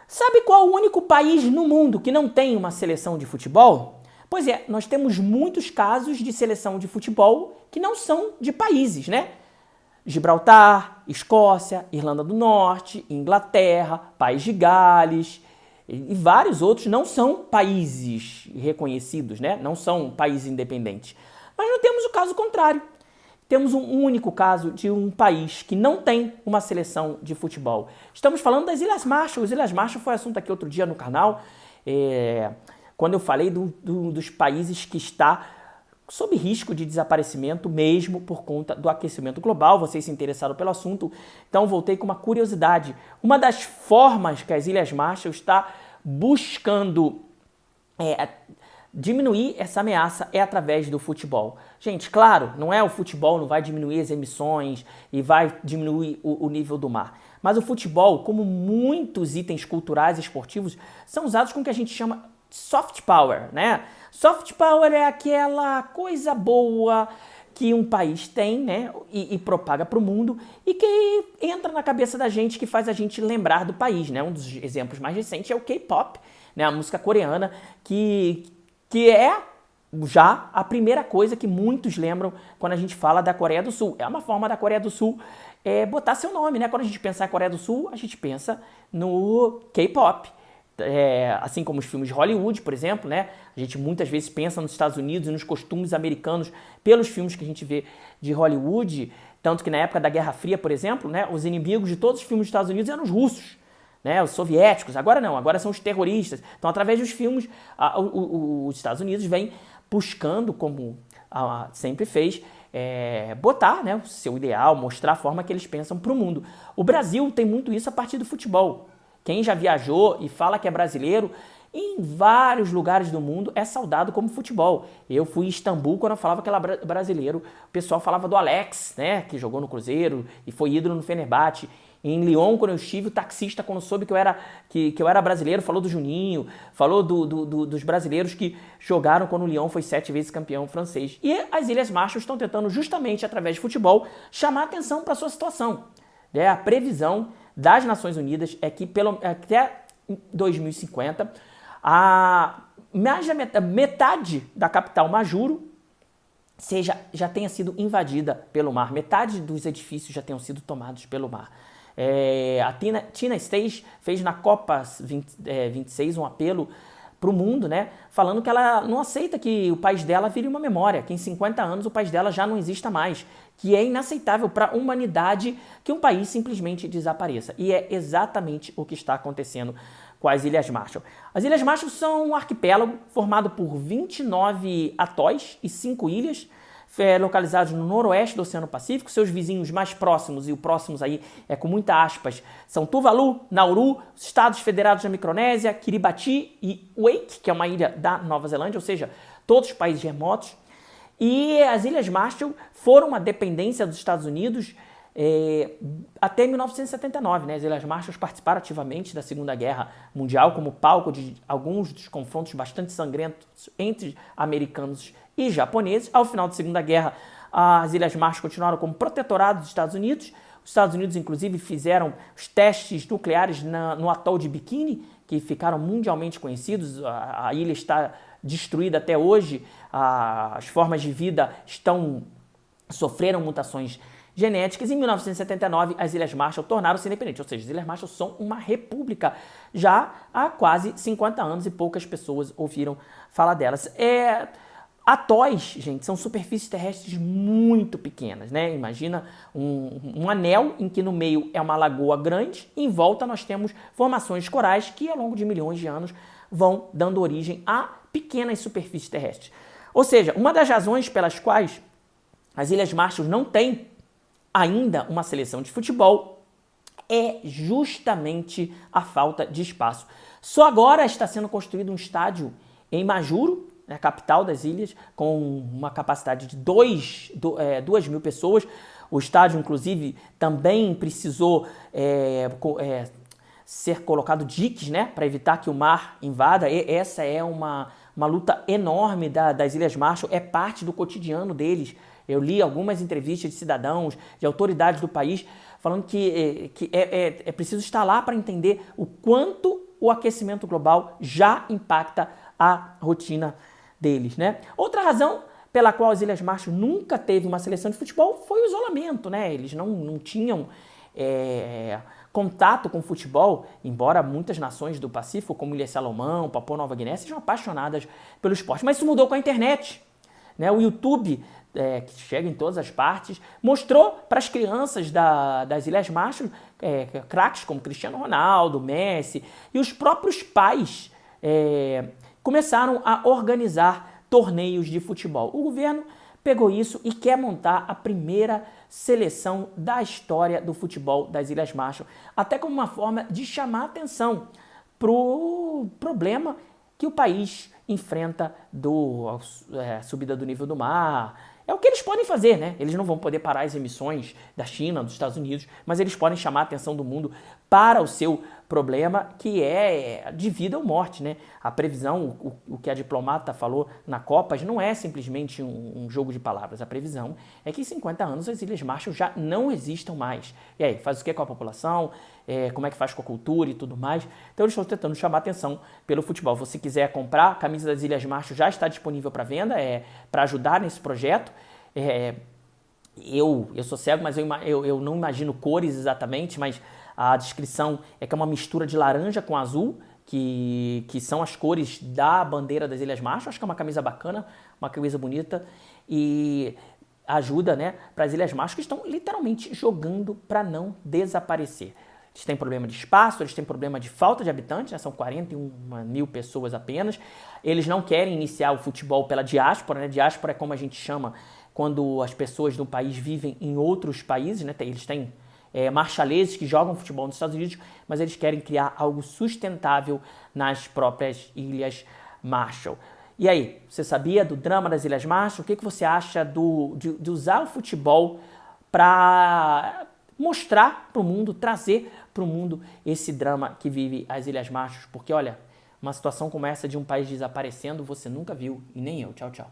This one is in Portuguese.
Sabe qual o único país no mundo que não tem uma seleção de futebol? Pois é, nós temos muitos casos de seleção de futebol que não são de países, né? Gibraltar, Escócia, Irlanda do Norte, Inglaterra, País de Gales e vários outros não são países reconhecidos, né? Não são países independentes. Mas não temos o caso contrário. Temos um único caso de um país que não tem uma seleção de futebol. Estamos falando das Ilhas Marshall. As Ilhas Marshall foi assunto aqui outro dia no canal, quando eu falei dos países que está sob risco de desaparecimento mesmo por conta do aquecimento global. Vocês se interessaram pelo assunto, então voltei com uma curiosidade. Uma das formas que as Ilhas Marshall está buscando diminuir essa ameaça é através do futebol. Gente, claro, não é o futebol, não vai diminuir as emissões e vai diminuir o nível do mar. Mas o futebol, como muitos itens culturais e esportivos, são usados com o que a gente chama soft power, né? Soft power é aquela coisa boa que um país tem, né, e propaga para o mundo e que entra na cabeça da gente, que faz a gente lembrar do país, né? Um dos exemplos mais recentes é o K-pop, né, a música coreana, que é já a primeira coisa que muitos lembram quando a gente fala da Coreia do Sul. É uma forma da Coreia do Sul botar seu nome, né? Quando a gente pensa na Coreia do Sul, a gente pensa no K-pop. Assim como os filmes de Hollywood, por exemplo, né? A gente muitas vezes pensa nos Estados Unidos e nos costumes americanos pelos filmes que a gente vê de Hollywood, tanto que na época da Guerra Fria, por exemplo, né, os inimigos de todos os filmes dos Estados Unidos eram os russos, né, os soviéticos. Agora não, agora são os terroristas. Então, através dos filmes, os Estados Unidos vem buscando, como sempre fez, botar, né, o seu ideal, mostrar a forma que eles pensam para o mundo. O Brasil tem muito isso a partir do futebol. Quem já viajou e fala que é brasileiro, em vários lugares do mundo é saudado como futebol. Eu fui em Istambul, quando eu falava que era brasileiro, o pessoal falava do Alex, né, que jogou no Cruzeiro e foi ídolo no Fenerbahçe. Em Lyon, quando eu estive, o taxista, quando soube que eu era brasileiro, falou do Juninho, falou dos brasileiros que jogaram quando o Lyon foi 7 vezes campeão francês. E as Ilhas Marshall estão tentando, justamente através de futebol, chamar atenção para a sua situação. A previsão das Nações Unidas é que até 2050, mais da metade da capital Majuro já tenha sido invadida pelo mar. Metade dos edifícios já tenham sido tomados pelo mar. A Tina Stage fez na Copa 26 um apelo para o mundo, né, falando que ela não aceita que o país dela vire uma memória, que em 50 anos o país dela já não exista mais, que é inaceitável para a humanidade que um país simplesmente desapareça. E é exatamente o que está acontecendo com as Ilhas Marshall. As Ilhas Marshall são um arquipélago formado por 29 atóis e 5 ilhas, localizados no noroeste do Oceano Pacífico. Seus vizinhos mais próximos, e o próximos aí com muita aspas, são Tuvalu, Nauru, os Estados Federados da Micronésia, Kiribati e Wake, que é uma ilha da Nova Zelândia, ou seja, todos os países remotos. E as Ilhas Marshall foram uma dependência dos Estados Unidos até 1979, né? As Ilhas Marshall participaram ativamente da Segunda Guerra Mundial como palco de alguns dos confrontos bastante sangrentos entre americanos e japoneses. Ao final da Segunda Guerra, as Ilhas Marshall continuaram como protetorado dos Estados Unidos. Os Estados Unidos, inclusive, fizeram os testes nucleares no atol de Bikini, que ficaram mundialmente conhecidos. A ilha está destruída até hoje. As formas de vida sofreram mutações genéticas. Em 1979, as Ilhas Marshall tornaram-se independentes, ou seja, as Ilhas Marshall são uma república já há quase 50 anos e poucas pessoas ouviram falar delas. Atóis, gente, são superfícies terrestres muito pequenas, né? Imagina um anel em que no meio é uma lagoa grande e em volta nós temos formações corais que ao longo de milhões de anos vão dando origem a pequenas superfícies terrestres. Ou seja, uma das razões pelas quais as Ilhas Marshall não têm ainda uma seleção de futebol é justamente a falta de espaço. Só agora está sendo construído um estádio em Majuro, a capital das ilhas, com uma capacidade de 2.000 pessoas. O estádio, inclusive, também precisou ser colocado diques, né, para evitar que o mar invada. Essa é uma luta enorme das Ilhas Marshall, é parte do cotidiano deles. Eu li algumas entrevistas de cidadãos, de autoridades do país, falando que é preciso estar lá para entender o quanto o aquecimento global já impacta a rotina deles, né? Outra razão pela qual as Ilhas Marshall nunca teve uma seleção de futebol foi o isolamento, né? Eles não tinham contato com o futebol, embora muitas nações do Pacífico, como Ilha Salomão, Papua Nova Guiné, sejam apaixonadas pelo esporte. Mas isso mudou com a internet, né? O YouTube, que chega em todas as partes, mostrou para as crianças das Ilhas Marshall craques como Cristiano Ronaldo, Messi, e os próprios pais começaram a organizar torneios de futebol. O governo pegou isso e quer montar a primeira seleção da história do futebol das Ilhas Marshall, até como uma forma de chamar atenção para o problema que o país enfrenta a subida do nível do mar. É o que eles podem fazer, né? Eles não vão poder parar as emissões da China, dos Estados Unidos, mas eles podem chamar a atenção do mundo para o seu problema, que é de vida ou morte, né? A previsão, o que a diplomata falou na Copas, não é simplesmente um jogo de palavras. A previsão é que em 50 anos as Ilhas Marshall já não existam mais. E aí, faz o que com a população? Como é que faz com a cultura e tudo mais? Então eles estão tentando chamar atenção pelo futebol. Se você quiser comprar, a camisa das Ilhas Marshall já está disponível para venda, para ajudar nesse projeto. Eu sou cego, mas eu não imagino cores exatamente, mas a descrição é que é uma mistura de laranja com azul, que são as cores da bandeira das Ilhas Marshall. Acho que é uma camisa bacana, uma camisa bonita e ajuda, né, para as Ilhas Marshall, que estão literalmente jogando para não desaparecer. Eles têm problema de espaço, eles têm problema de falta de habitantes, né? São 41 mil pessoas apenas. Eles não querem iniciar o futebol pela diáspora, né? Diáspora é como a gente chama quando as pessoas do país vivem em outros países, né? Eles têm marchaleses que jogam futebol nos Estados Unidos, mas eles querem criar algo sustentável nas próprias Ilhas Marshall. E aí, você sabia do drama das Ilhas Marshall? O que você acha de usar o futebol para mostrar para o mundo, trazer para o mundo esse drama que vive as Ilhas Marshall? Porque, olha, uma situação como essa de um país desaparecendo, você nunca viu e nem eu. Tchau, tchau.